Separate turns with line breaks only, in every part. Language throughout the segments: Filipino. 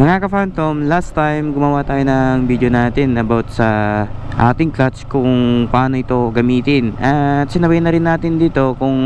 Mga ka-Phantom, last time gumawa tayo ng video natin about sa ating clutch kung paano ito gamitin. At sinabay na rin natin dito kung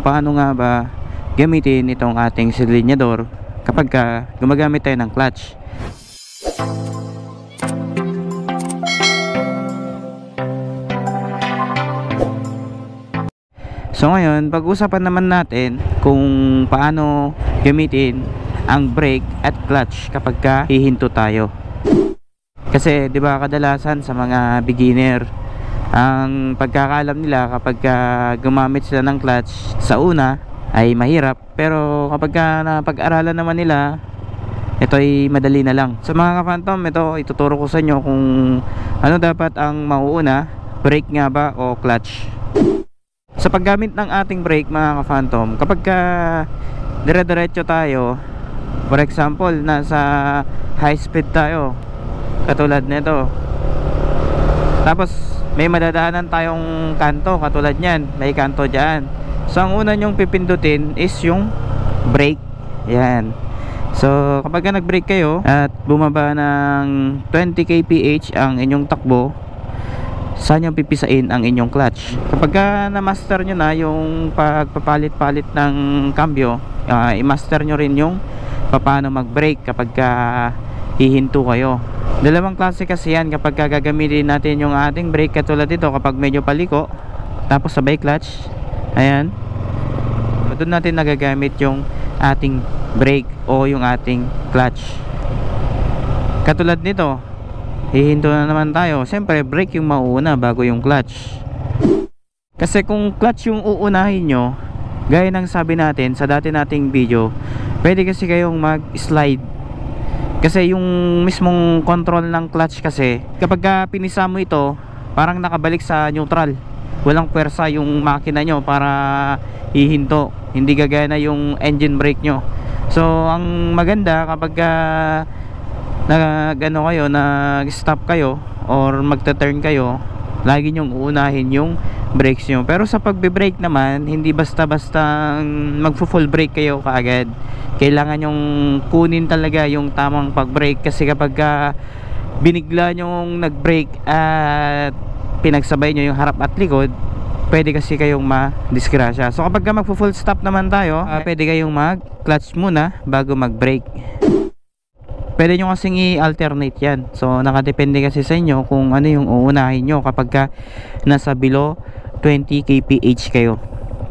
paano nga ba gamitin itong ating silinyador kapag gumagamit tayo ng clutch. So ngayon, pag-usapan naman natin kung paano gamitin ang brake at clutch kapag hihinto tayo. Kasi 'di ba kadalasan sa mga beginner, ang pagkakaalam nila kapag gumamit sila ng clutch sa una ay mahirap, pero kapag napag-aralan naman nila, ito ay madali na lang. So mga ka-Phantom, ito ituturo ko sa inyo kung ano dapat ang mauuna, brake nga ba o clutch. Sa paggamit ng ating brake mga ka-Phantom, kapag dire-diretso tayo, for example nasa high speed tayo katulad nito, tapos may madadaanan tayong kanto katulad nyan, may kanto dyan. So ang una nyong pipindutin is yung brake. Yan. So kapag nag-brake kayo at bumaba ng 20 kph ang inyong takbo, saan nyo pipisain ang inyong clutch. Kapag na-master nyo na yung pagpapalit-palit ng cambio, i-master nyo rin yung paano mag-brake kapag hihinto kayo. Dalawang klase kasi yan kapag gagamitin natin yung ating brake, katulad dito kapag medyo paliko tapos sabay clutch. Ayan, doon natin nagagamit yung ating brake o yung ating clutch. Katulad nito, hihinto na naman tayo, siyempre brake yung mauuna bago yung clutch. Kasi kung clutch yung uunahin nyo, gaya ng sabi natin sa dati nating video, pwede kasi kayong mag-slide. Kasi yung mismong control ng clutch kasi, kapag pinisa mo ito, parang nakabalik sa neutral. Walang pwersa yung makina nyo para hihinto. Hindi gagaya na yung engine brake nyo. So ang maganda kapag nag-stop kayo or magta-turn kayo, lagi nyong uunahin yung brakes nyo. Pero sa pagbe-brake naman, hindi basta-basta magfo-full brake kayo kaagad. Kailangan yung kunin talaga yung tamang pag-brake, kasi kapag binigla nyong nag-brake at pinagsabay nyo yung harap at likod, pwede kasi kayong ma-disgrasya. So kapag magfo-full stop naman tayo, pwede kayong mag-clutch muna bago mag-brake. Pwede nyo kasing i-alternate yan. So nakadepende kasi sa inyo kung ano yung uunahin nyo kapag nasa below 20 kph kayo.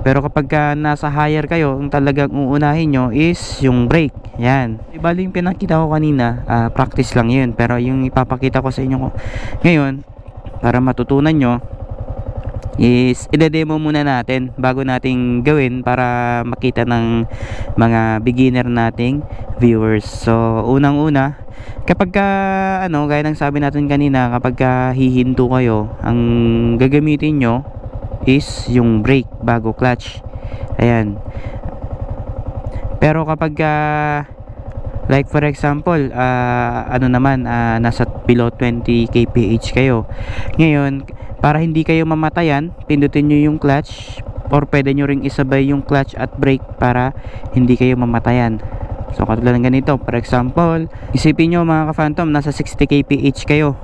Pero kapag nasa higher kayo, ang talagang uunahin nyo is yung brake. Yan. Bali yung pinakita ko kanina, practice lang yun. Pero yung ipapakita ko sa inyo ngayon, para matutunan nyo, is ide-demo muna natin bago nating gawin para makita ng mga beginner nating viewers. So unang-una, kapag gaya ng sabi natin kanina, kapag hihinto kayo, ang gagamitin nyo is yung brake bago clutch. Ayan. Pero kapag like for example, nasa below 20 kph kayo, ngayon para hindi kayo mamatayan, pindutin nyo yung clutch, or pwede nyo ring isabay yung clutch at brake para hindi kayo mamatayan. So katulad ng ganito, for example, isipin nyo mga ka-Phantom, nasa 60 kph kayo.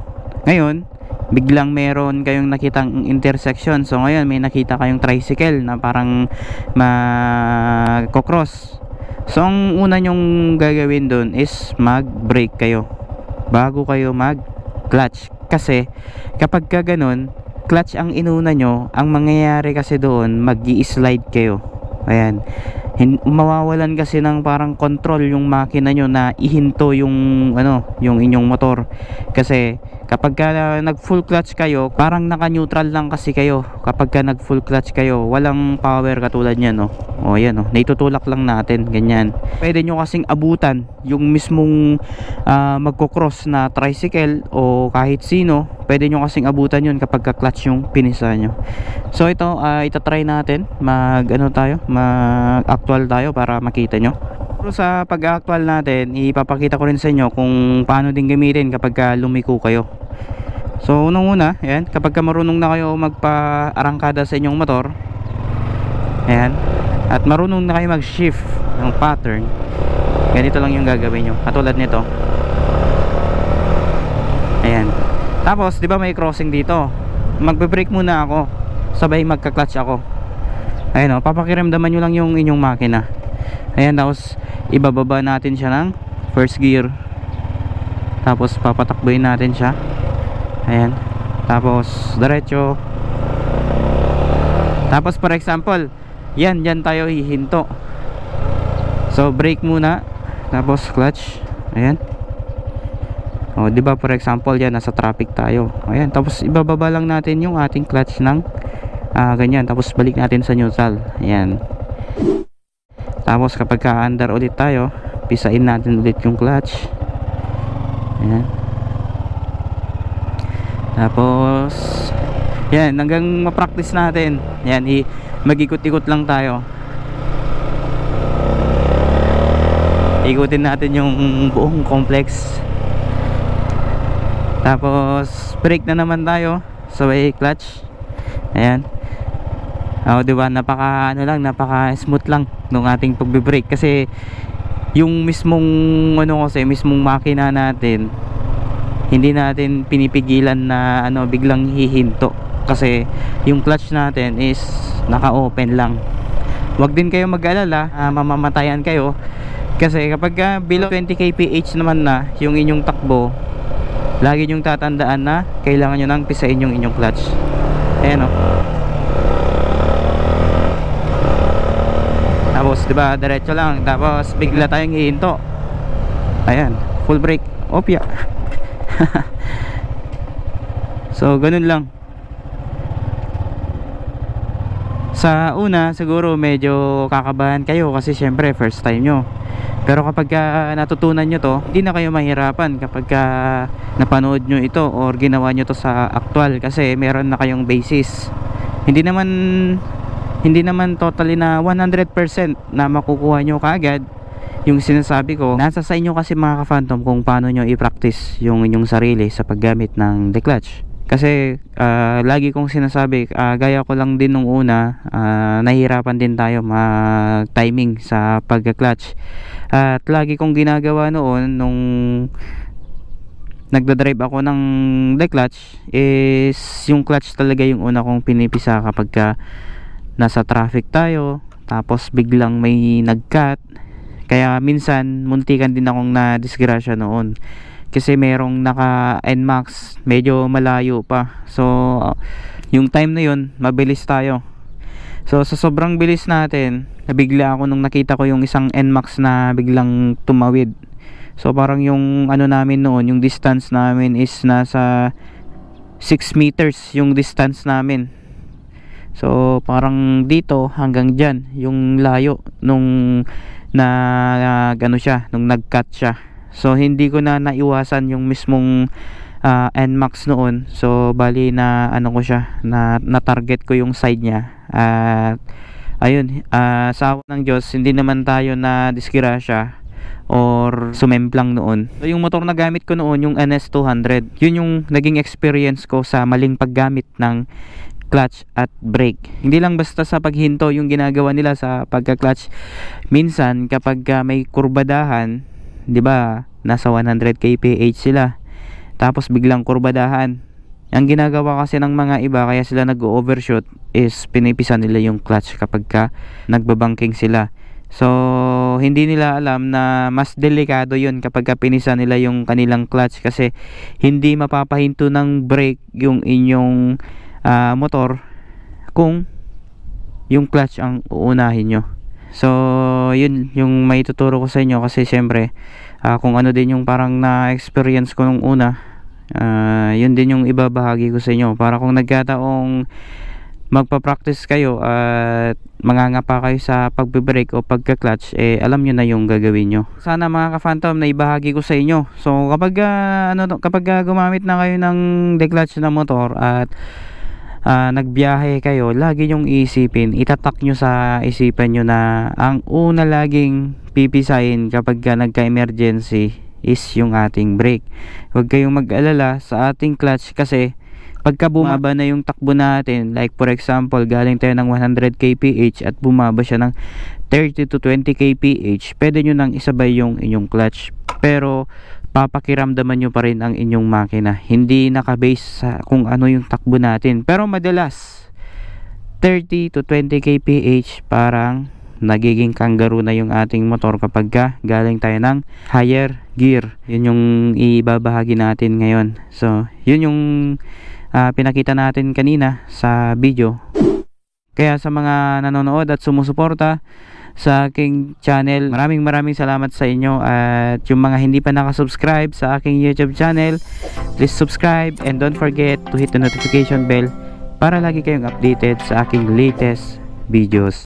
Ngayon, biglang meron kayong nakitang intersection. So ngayon may nakita kayong tricycle na parang magko-cross. So ang una nyong gagawin dun is mag-brake kayo bago kayo mag-clutch. Kasi kapag ganun, clutch ang inuna nyo, ang mangyayari kasi doon, mag-i-slide kayo. Ayan, mawawalan kasi ng parang control yung makina nyo na ihinto yung yung inyong motor. Kasi kapag nag full clutch kayo, parang naka-neutral lang kasi kayo. Kapag nag full clutch kayo, walang power katulad niyan, no. O yan, no, naitutulak lang natin, ganyan. Pwede nyo kasing abutan yung mismong magko-cross na tricycle o kahit sino. Pwede nyo kasing abutan yun kapag clutch yung pinisa nyo. So ito, itatry natin mag-actual tayo para makita nyo. Pero sa pag-actual natin, ipapakita ko rin sa inyo kung paano din gamitin kapag lumiko kayo. So unang-una, ayan, kapag marunong na kayo magpa-arangkada sa inyong motor, ayan, at marunong na kayo mag-shift ng pattern, ganito lang yung gagawin nyo. Katulad nito, Ayan. Tapos, di ba may crossing dito? Magbe-brake muna ako. Sabay magka-clutch ako. Ayan o, papakiramdaman nyo lang yung inyong makina. Ayan, tapos ibababa natin siya ng first gear. Tapos papatakbuhin natin siya. Ayan. Tapos diretso. Tapos for example, yan tayo hihinto. So brake muna, tapos clutch. Ayan. O, di ba for example, yan nasa traffic tayo. Ayan, tapos ibababa lang natin yung ating clutch ng ganyan, tapos balik natin sa neutral. Ayan. Tapos kapag ka-under ulit tayo, pisain natin ulit yung clutch. Ayan. Tapos yan, hanggang ma-practice natin. Yan, mag-ikot-ikot lang tayo. Ikutin natin yung buong complex. Tapos brake na naman tayo, sabay clutch. Ayan. Diba, napaka smooth lang nung ating pagbe-brake, kasi yung mismong mismong makina natin, hindi natin pinipigilan na biglang hihinto, kasi yung clutch natin is naka-open lang. Huwag din kayo mag-alala, mamamatayan kayo, kasi kapag below 20 kph naman na yung inyong takbo, lagi nyong tatandaan na kailangan nyo nang pisain yung inyong clutch. Ayan o. Tapos diba, diretso lang, tapos bigla tayong hihinto. Ayan, full brake, opya. So ganun lang. Sa una siguro medyo kakabahan kayo, kasi syempre first time nyo. Pero kapag natutunan nyo to, hindi na kayo mahirapan kapag napanood nyo ito or ginawa nyo to sa actual, kasi meron na kayong basis. Hindi naman totally na 100% na makukuha nyo kaagad yung sinasabi ko. Nasa sa inyo kasi mga ka-Phantom kung paano nyo i-practice yung inyong sarili sa paggamit ng declutch. Kasi lagi kong sinasabi, gaya ko lang din nung una, nahihirapan din tayo mag-timing sa pag-clutch. At lagi kong ginagawa noon nung nagdadrive ako ng declutch is yung clutch talaga yung una kong pinipisa kapag nasa traffic tayo, tapos biglang may nag-cut. Kaya minsan muntikan din akong na-disgrasya noon, kasi merong naka NMAX medyo malayo pa. So yung time na yun mabilis tayo. So sa sobrang bilis natin, nabigla ako nung nakita ko yung isang NMAX na biglang tumawid. So parang yung namin noon, yung distance namin is nasa 6 meters yung distance namin. So parang dito hanggang dyan yung layo nung nung nag-cut siya. So hindi ko na naiwasan yung mismong NMAX noon. So bali na ko siya, na target ko yung side niya. At ayun, sa awa ng Diyos hindi naman tayo na disgrasya or sumemplang noon. So yung motor na gamit ko noon, yung NS200, yun yung naging experience ko sa maling paggamit ng clutch at brake. Hindi lang basta sa paghinto yung ginagawa nila sa pagka-clutch. Minsan kapag may kurbadahan, 'di ba, nasa 100 kph sila, tapos biglang kurbadahan, ang ginagawa kasi ng mga iba kaya sila nag-overshoot is pinipisa nila yung clutch kapag nagbabangking sila. So hindi nila alam na mas delikado yun kapag pinisa nila yung kanilang clutch, kasi hindi mapapahinto ng brake yung inyong motor kung yung clutch ang uunahin nyo. So yun yung may tuturo ko sa inyo, kasi syempre kung ano din yung parang na-experience ko nung una, yun din yung ibabahagi ko sa inyo, para kung nagkataong magpa-practice kayo at mangangapa kayo sa pagbe-brake o pagka-clutch, alam nyo na yung gagawin nyo. Sana mga ka-Phantom na ibahagi ko sa inyo. So kapag kapag gumamit na kayo ng declutch na motor at nagbiyahe kayo, lagi nyong isipin, itatak nyo sa isipan nyo na ang una laging pipisahin kapag nagka-emergency is yung ating brake. Huwag kayong mag-alala sa ating clutch, kasi pagka bumaba na yung takbo natin, like for example galing tayo ng 100 kph at bumaba siya ng 30 to 20 kph, pwede nyo nang isabay yung inyong clutch. Pero papakiramdaman nyo pa rin ang inyong makina. Hindi nakabase sa kung ano yung takbo natin. Pero madalas 30 to 20 kph parang nagiging kangaroo na yung ating motor kapag galing tayo ng higher gear. Yun yung ibabahagi natin ngayon. So yun yung pinakita natin kanina sa video. Kaya sa mga nanonood at sumusuporta sa aking channel, maraming salamat sa inyo. At yung mga hindi pa nakasubscribe sa aking YouTube channel, please subscribe and don't forget to hit the notification bell para lagi kayong updated sa aking latest videos.